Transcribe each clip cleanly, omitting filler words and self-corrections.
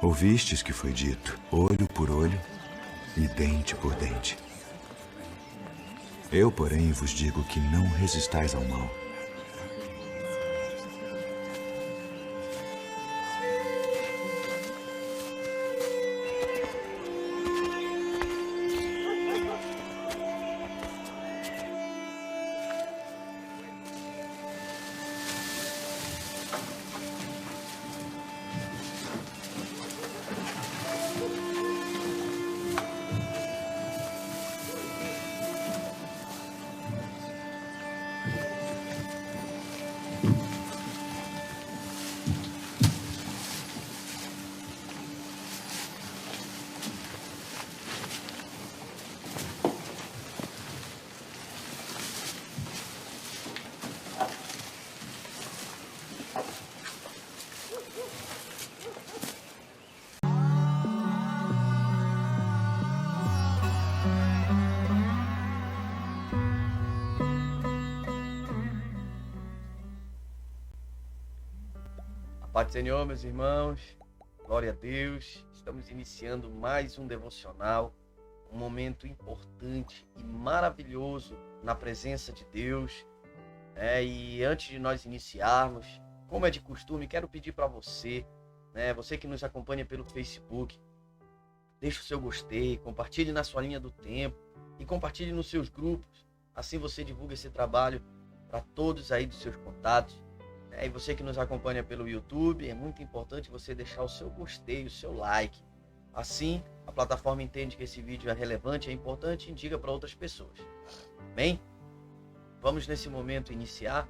Ouvistes que foi dito, olho por olho e dente por dente. Eu, porém, vos digo que não resistais ao mal. Paz do Senhor, meus irmãos, glória a Deus. Estamos iniciando mais um devocional, um momento importante e maravilhoso na presença de Deus. E antes de nós iniciarmos, como é de costume, quero pedir para você, você que nos acompanha pelo Facebook, deixe o seu gostei, compartilhe na sua linha do tempo e compartilhe nos seus grupos. Assim você divulga esse trabalho para todos aí dos seus contatos. E você que nos acompanha pelo YouTube, é muito importante você deixar o seu gostei, o seu like. Assim, a plataforma entende que esse vídeo é relevante, é importante e indica para outras pessoas. Bem, vamos nesse momento iniciar.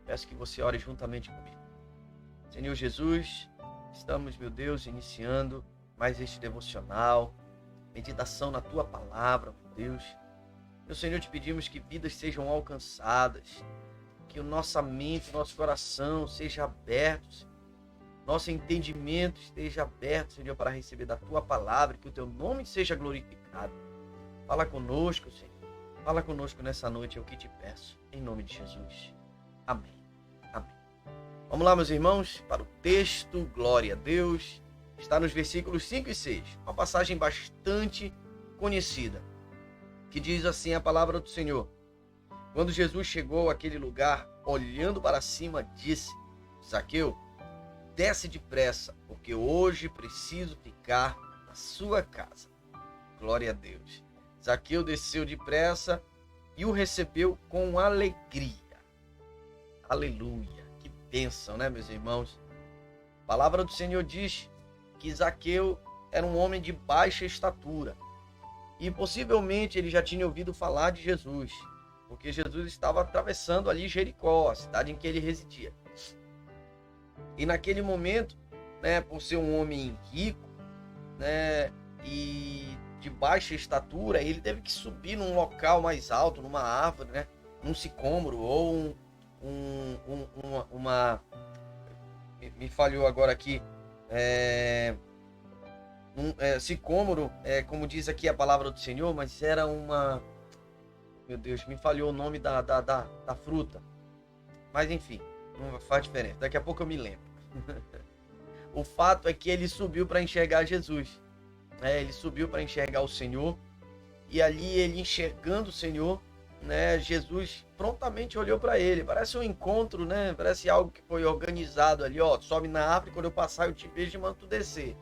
Peço que você ore juntamente comigo. Senhor Jesus, estamos, meu Deus, iniciando mais este devocional, meditação na Tua Palavra, meu Deus. Meu Senhor, te pedimos que vidas sejam alcançadas, que a nossa mente, nosso coração seja aberto, nosso entendimento esteja aberto, Senhor, para receber da Tua Palavra, que o Teu nome seja glorificado. Fala conosco, Senhor. Fala conosco nessa noite, é o que te peço, em nome de Jesus. Amém. Amém. Vamos lá, meus irmãos, para o texto, glória a Deus. Está nos versículos 5 e 6, uma passagem bastante conhecida, que diz assim a palavra do Senhor. Quando Jesus chegou àquele lugar, olhando para cima, disse: Zaqueu, desce depressa, porque hoje preciso ficar na sua casa. Glória a Deus. Zaqueu desceu depressa e o recebeu com alegria. Aleluia. Que bênção, né, meus irmãos? A palavra do Senhor diz que Zaqueu era um homem de baixa estatura e possivelmente ele já tinha ouvido falar de Jesus, porque Jesus estava atravessando ali Jericó, a cidade em que ele residia. E naquele momento, por ser um homem rico, e de baixa estatura, ele teve que subir num local mais alto, numa árvore, num sicômoro, ou me falhou agora aqui, sicômoro, como diz aqui a palavra do Senhor, mas era uma... Meu Deus, me falhou o nome da fruta. Mas enfim, não faz diferença. Daqui a pouco eu me lembro. O fato é que ele subiu para enxergar Jesus. Ele subiu para enxergar o Senhor. E ali ele enxergando o Senhor, Jesus prontamente olhou para ele. Parece um encontro, Parece algo que foi organizado ali. Sobe na árvore, quando eu passar eu te vejo e mando tu descer.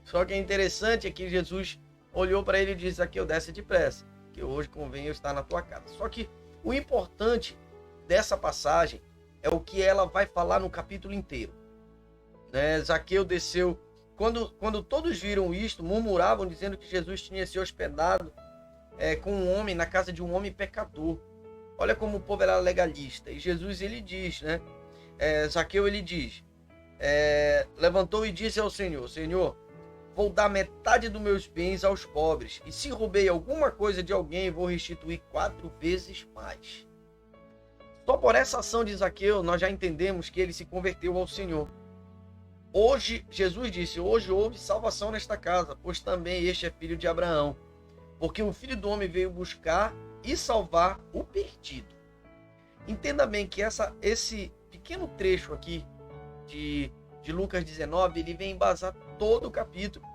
Só que é interessante é que Jesus olhou para ele e disse: Aqui, eu desce depressa, que hoje convém eu estar na tua casa. Só que o importante dessa passagem é o que ela vai falar no capítulo inteiro. Zaqueu desceu. Quando todos viram isto, murmuravam, dizendo que Jesus tinha se hospedado com um homem, na casa de um homem pecador. Olha como o povo era legalista. E Jesus, ele diz, Zaqueu, ele diz, levantou e disse ao Senhor: Senhor, vou dar metade dos meus bens aos pobres, e se roubei alguma coisa de alguém, vou restituir 4 vezes mais. Só por essa ação de Zaqueu, nós já entendemos que ele se converteu ao Senhor. Hoje, Jesus disse, hoje houve salvação nesta casa, pois também este é filho de Abraão. Porque o Filho do Homem veio buscar e salvar o perdido. Entenda bem que esse pequeno trecho aqui de de Lucas 19, ele vem embasar todo o capítulo.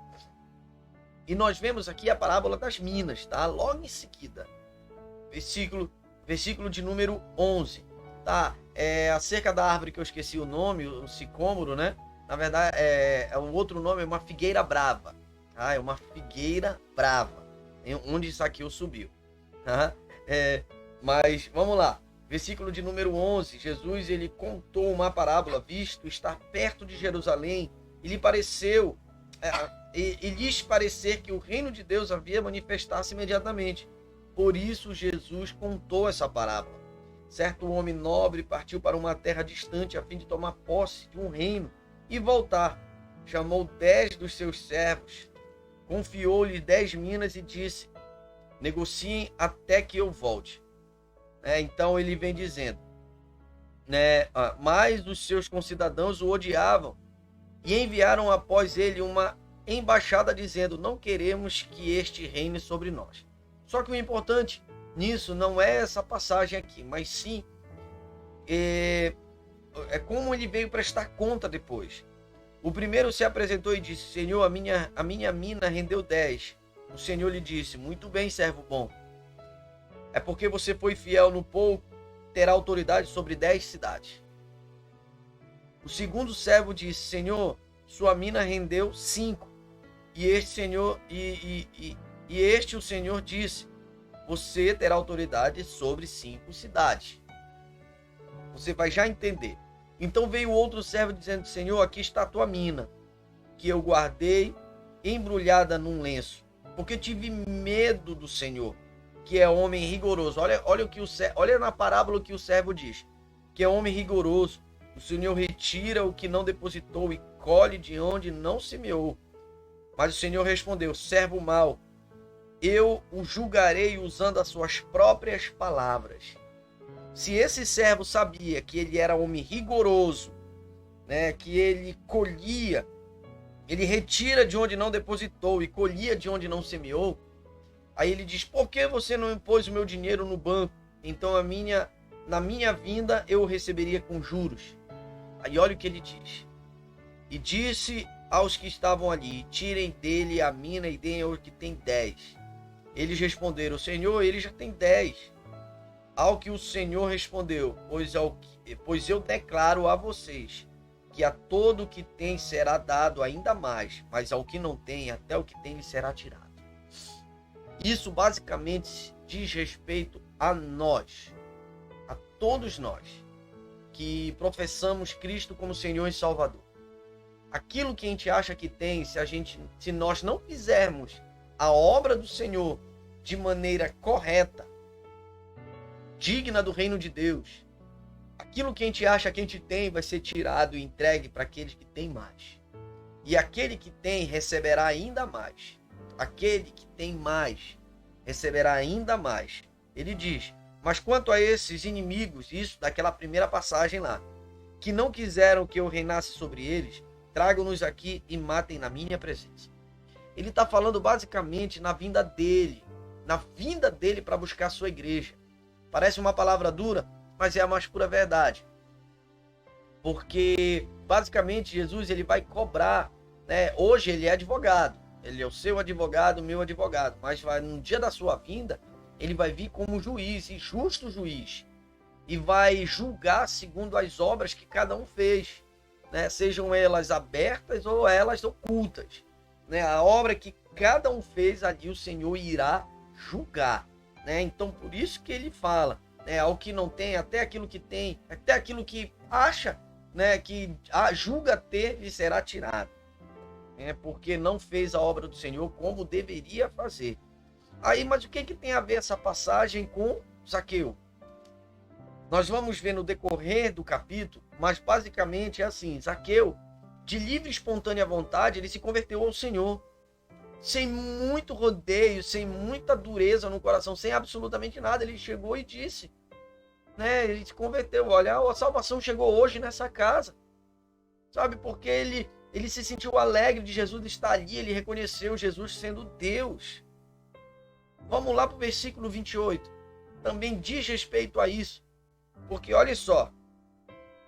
E nós vemos aqui a parábola das minas, tá? Logo em seguida. Versículo de número 11, tá? Acerca da árvore que eu esqueci o nome, o sicômoro, né? Na verdade, o outro nome é uma figueira brava. Tá? É uma figueira brava, onde Zaqueu subiu. Tá? Mas, vamos lá. Versículo de número 11, Jesus ele contou uma parábola, visto estar perto de Jerusalém, e lhes parecer que o reino de Deus havia manifestar-se imediatamente. Por isso Jesus contou essa parábola. Certo homem nobre partiu para uma terra distante a fim de tomar posse de um reino e voltar. Chamou 10 dos seus servos, confiou-lhes 10 minas e disse: negociem até que eu volte. Então ele vem dizendo, mas os seus concidadãos o odiavam e enviaram após ele uma embaixada dizendo: não queremos que este reine sobre nós. Só que o importante nisso não é essa passagem aqui, mas sim é como ele veio prestar conta depois. O primeiro se apresentou e disse: Senhor, a minha mina rendeu 10. O Senhor lhe disse: muito bem, servo bom. É porque você foi fiel no pouco, terá autoridade sobre 10 cidades. O segundo servo disse: Senhor, sua mina rendeu 5. E este o Senhor disse: você terá autoridade sobre 5 cidades. Você vai já entender. Então veio outro servo dizendo: Senhor, aqui está a tua mina, que eu guardei embrulhada num lenço, porque tive medo do Senhor, que é homem rigoroso. Olha na parábola o que o servo diz, que é homem rigoroso. O Senhor retira o que não depositou e colhe de onde não semeou. Mas o Senhor respondeu: servo mau, eu o julgarei usando as suas próprias palavras. Se esse servo sabia que ele era homem rigoroso, que ele colhia, ele retira de onde não depositou e colhia de onde não semeou, aí ele diz: por que você não pôs o meu dinheiro no banco? Então na minha vinda eu o receberia com juros. Aí olha o que ele diz. E disse aos que estavam ali: tirem dele a mina e deem ao que tem 10. Eles responderam: Senhor, ele já tem 10. Ao que o Senhor respondeu: pois eu declaro a vocês que a todo o que tem será dado ainda mais, mas ao que não tem, até o que tem lhe será tirado. Isso basicamente diz respeito a nós, a todos nós que professamos Cristo como Senhor e Salvador. Aquilo que a gente acha que tem, se nós não fizermos a obra do Senhor de maneira correta, digna do reino de Deus, aquilo que a gente acha que a gente tem vai ser tirado e entregue para aqueles que têm mais. E aquele que tem receberá ainda mais. Aquele que tem mais receberá ainda mais. Ele diz: mas quanto a esses inimigos, isso daquela primeira passagem lá, que não quiseram que eu reinasse sobre eles, tragam-nos aqui e matem na minha presença. Ele está falando basicamente na vinda dele para buscar a sua igreja. Parece uma palavra dura, mas é a mais pura verdade. Porque basicamente Jesus ele vai cobrar, Hoje ele é advogado, ele é o seu advogado, o meu advogado, mas no dia da sua vinda ele vai vir como juiz, e justo juiz, e vai julgar segundo as obras que cada um fez, sejam elas abertas ou elas ocultas, a obra que cada um fez ali o Senhor irá julgar, Então por isso que ele fala, ao que não tem, até aquilo que tem, até aquilo que acha, que julga ter, lhe será tirado, porque não fez a obra do Senhor como deveria fazer. Aí, mas o que tem a ver essa passagem com Zaqueu? Nós vamos ver no decorrer do capítulo, mas basicamente é assim: Zaqueu, de livre e espontânea vontade, ele se converteu ao Senhor, sem muito rodeio, sem muita dureza no coração, sem absolutamente nada. Ele chegou e disse, ele se converteu: olha, a salvação chegou hoje nessa casa, sabe, porque ele se sentiu alegre de Jesus estar ali, ele reconheceu Jesus sendo Deus. Vamos lá para o versículo 28, também diz respeito a isso, porque olha só: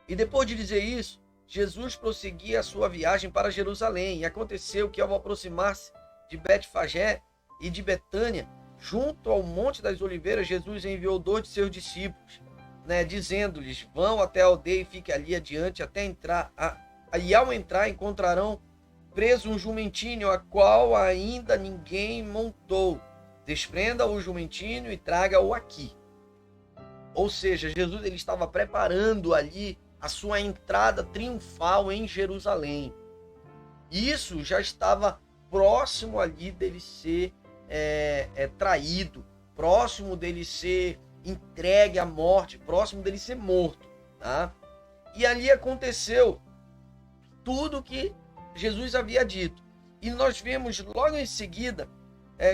e depois de dizer isso, Jesus prosseguia a sua viagem para Jerusalém. E aconteceu que, ao aproximar-se de Betfagé e de Betânia, junto ao Monte das Oliveiras, Jesus enviou 2 de seus discípulos, dizendo-lhes: vão até a aldeia e fiquem ali adiante até entrar. E ao entrar encontrarão preso um jumentinho, a qual ainda ninguém montou. Desprenda o jumentinho e traga-o aqui. Ou seja, Jesus ele estava preparando ali a sua entrada triunfal em Jerusalém. Isso já estava próximo ali dele ser traído, próximo dele ser entregue à morte, próximo dele ser morto, tá? E ali aconteceu tudo que Jesus havia dito. E nós vemos logo em seguida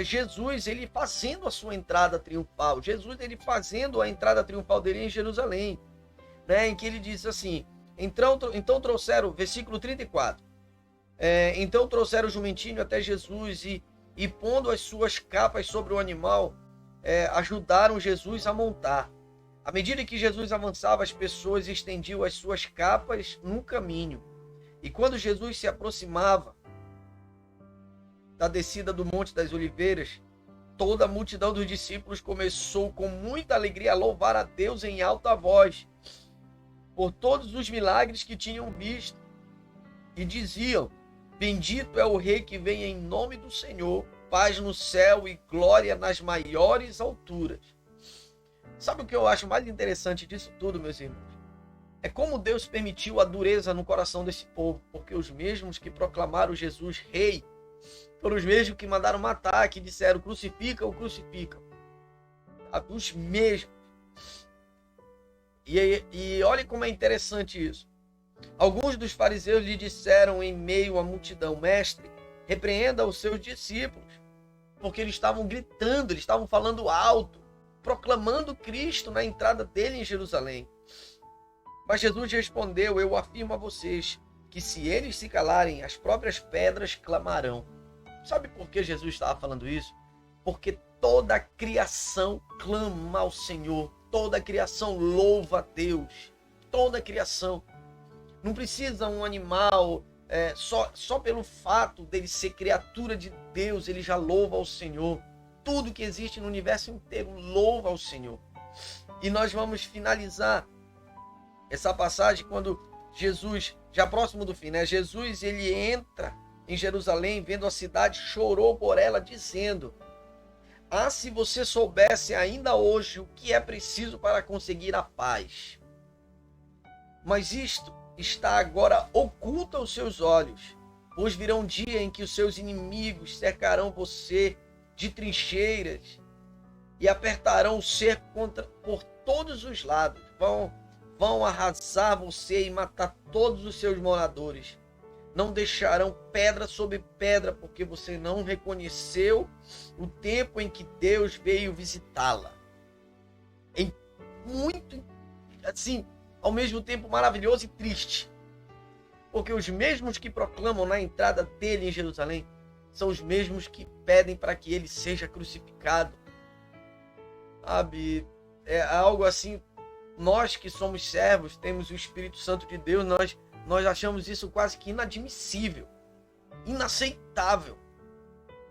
Jesus ele fazendo a sua entrada triunfal, Jesus ele fazendo a entrada triunfal dele em Jerusalém, em que ele diz assim: então trouxeram, versículo 34, então trouxeram o jumentinho até Jesus e pondo as suas capas sobre o animal, ajudaram Jesus a montar. À medida que Jesus avançava, as pessoas estendiam as suas capas no caminho. E quando Jesus se aproximava da descida do Monte das Oliveiras, toda a multidão dos discípulos começou com muita alegria a louvar a Deus em alta voz por todos os milagres que tinham visto, e diziam: bendito é o Rei que vem em nome do Senhor, paz no céu e glória nas maiores alturas. Sabe o que eu acho mais interessante disso tudo, meus irmãos? É como Deus permitiu a dureza no coração desse povo, porque os mesmos que proclamaram Jesus Rei foram os mesmos que mandaram matar, que disseram: crucificam, crucificam. Os mesmos. E olha como é interessante isso. Alguns dos fariseus lhe disseram em meio à multidão: mestre, repreenda os seus discípulos, porque eles estavam gritando, eles estavam falando alto, proclamando Cristo na entrada dele em Jerusalém. Mas Jesus respondeu: eu afirmo a vocês que se eles se calarem, as próprias pedras clamarão. Sabe por que Jesus estava falando isso? Porque toda a criação clama ao Senhor, toda a criação louva a Deus, toda a criação. Não precisa um animal, só pelo fato dele ser criatura de Deus, ele já louva ao Senhor. Tudo que existe no universo inteiro louva ao Senhor. E nós vamos finalizar essa passagem quando Jesus, já próximo do fim, Jesus ele entra em Jerusalém, vendo a cidade, chorou por ela, dizendo: se você soubesse ainda hoje o que é preciso para conseguir a paz. Mas isto está agora oculto aos seus olhos, pois virá um dia em que os seus inimigos cercarão você de trincheiras e apertarão o cerco por todos os lados. Vão arrasar você e matar todos os seus moradores. Não deixarão pedra sobre pedra, porque você não reconheceu o tempo em que Deus veio visitá-la. É muito, assim, ao mesmo tempo maravilhoso e triste. Porque os mesmos que proclamam na entrada dele em Jerusalém são os mesmos que pedem para que ele seja crucificado. Sabe? É algo assim, nós que somos servos, temos o Espírito Santo de Deus, nós achamos isso quase que inadmissível, inaceitável.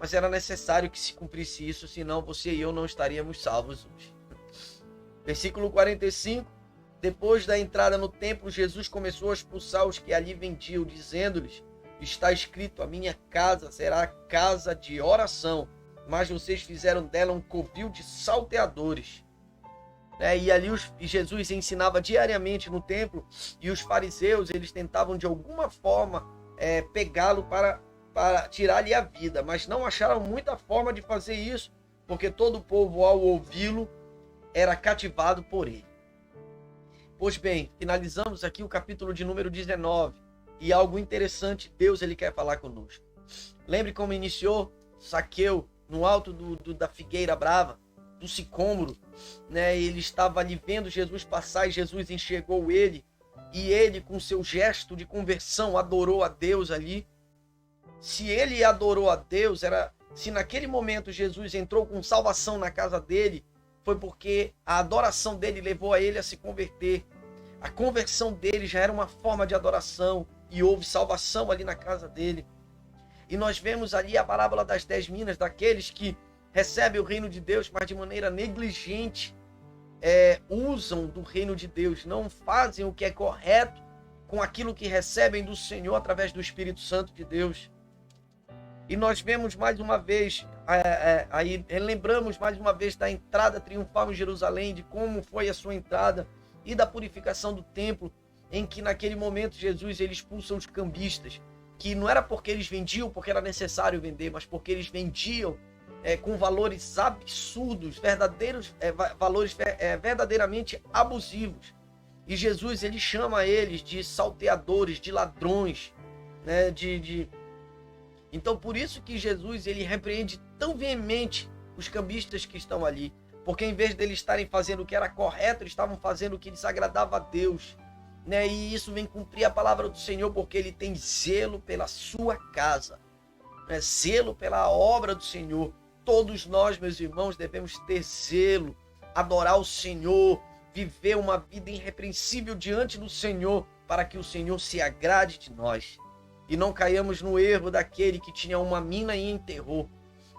Mas era necessário que se cumprisse isso, senão você e eu não estaríamos salvos hoje. Versículo 45. Depois da entrada no templo, Jesus começou a expulsar os que ali vendiam, dizendo-lhes: está escrito, a minha casa será casa de oração, mas vocês fizeram dela um covil de salteadores. E ali Jesus ensinava diariamente no templo, e os fariseus eles tentavam de alguma forma pegá-lo para tirar-lhe a vida, mas não acharam muita forma de fazer isso, porque todo o povo, ao ouvi-lo, era cativado por ele. Pois bem, finalizamos aqui o capítulo de número 19, e algo interessante, Deus ele quer falar conosco. Lembre como iniciou Zaqueu no alto da figueira brava, do sicômoro, ele estava ali vendo Jesus passar, e Jesus enxergou ele, e ele com seu gesto de conversão adorou a Deus ali. Se ele adorou a Deus, se naquele momento Jesus entrou com salvação na casa dele, foi porque a adoração dele levou a ele a se converter. A conversão dele já era uma forma de adoração e houve salvação ali na casa dele. E nós vemos ali a parábola das 10 minas, daqueles que recebem o reino de Deus, mas de maneira negligente usam do reino de Deus, não fazem o que é correto com aquilo que recebem do Senhor através do Espírito Santo de Deus. E nós vemos mais uma vez, aí lembramos mais uma vez da entrada triunfal em Jerusalém, de como foi a sua entrada e da purificação do templo, em que naquele momento Jesus ele expulsa os cambistas, que não era porque eles vendiam, porque era necessário vender, mas porque eles vendiam com valores absurdos, valores verdadeiramente abusivos. E Jesus ele chama eles de salteadores, de ladrões, né? Então por isso que Jesus ele repreende tão veemente os cambistas que estão ali, porque em vez deles estarem fazendo o que era correto, eles estavam fazendo o que desagradava a Deus, né? E isso vem cumprir a palavra do Senhor, porque ele tem zelo pela sua casa, né? Zelo pela obra do Senhor. Todos nós, meus irmãos, devemos ter zelo, adorar o Senhor, viver uma vida irrepreensível diante do Senhor, para que o Senhor se agrade de nós. E não caiamos no erro daquele que tinha uma mina e enterrou,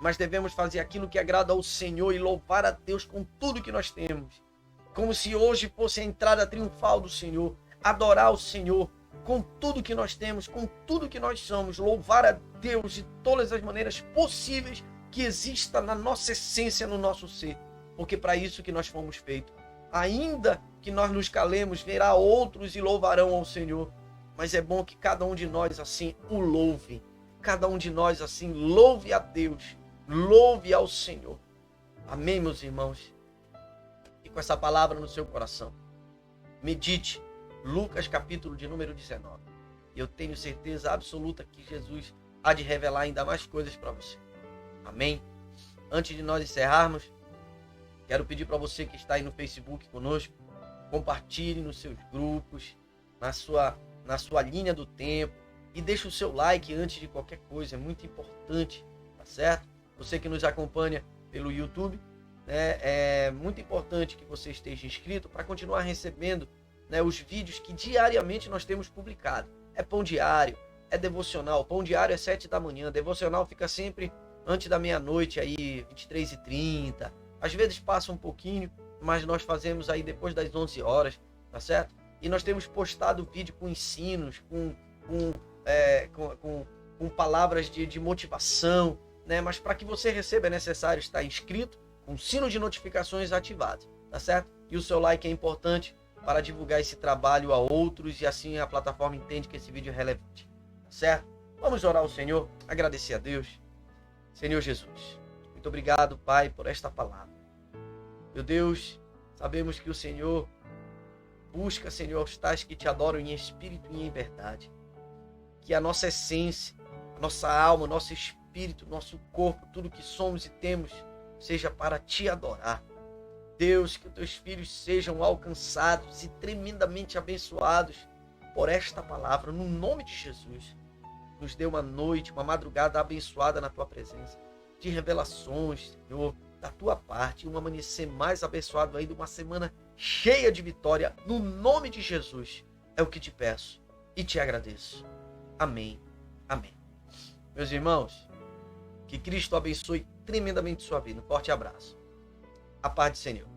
mas devemos fazer aquilo que agrada ao Senhor e louvar a Deus com tudo que nós temos, como se hoje fosse a entrada triunfal do Senhor, adorar o Senhor com tudo que nós temos, com tudo que nós somos, louvar a Deus de todas as maneiras possíveis que exista na nossa essência, no nosso ser, porque para isso que nós fomos feitos. Ainda que nós nos calemos, verá outros e louvarão ao Senhor, mas é bom que cada um de nós assim o louve, cada um de nós assim louve a Deus, louve ao Senhor. Amém, meus irmãos? E com essa palavra no seu coração, medite Lucas capítulo de número 19. E eu tenho certeza absoluta que Jesus há de revelar ainda mais coisas para você. Amém? Antes de nós encerrarmos, quero pedir para você que está aí no Facebook conosco, compartilhe nos seus grupos, na sua linha do tempo, e deixe o seu like antes de qualquer coisa, é muito importante, tá certo? Você que nos acompanha pelo YouTube, né, é muito importante que você esteja inscrito para continuar recebendo, né, os vídeos que diariamente nós temos publicado. É pão diário, é devocional, pão diário é 7 da manhã, devocional fica sempre antes da meia-noite, aí 23h30, às vezes passa um pouquinho, mas nós fazemos aí depois das 11 horas, tá certo? E nós temos postado vídeo com ensinos, com palavras de motivação, né? Mas para que você receba é necessário estar inscrito, com o sino de notificações ativado, tá certo? E o seu like é importante para divulgar esse trabalho a outros e assim a plataforma entende que esse vídeo é relevante, tá certo? Vamos orar ao Senhor, agradecer a Deus. Senhor Jesus, muito obrigado, Pai, por esta palavra. Meu Deus, sabemos que o Senhor busca, Senhor, os tais que te adoram em espírito e em verdade. Que a nossa essência, a nossa alma, nosso espírito, nosso corpo, tudo que somos e temos, seja para te adorar. Deus, que os teus filhos sejam alcançados e tremendamente abençoados por esta palavra, no nome de Jesus. Nos dê uma noite, uma madrugada abençoada na tua presença, de revelações, Senhor, da tua parte, um amanhecer mais abençoado ainda, uma semana cheia de vitória, no nome de Jesus, é o que te peço e te agradeço. Amém, amém. Meus irmãos, que Cristo abençoe tremendamente sua vida. Um forte abraço. A paz do Senhor.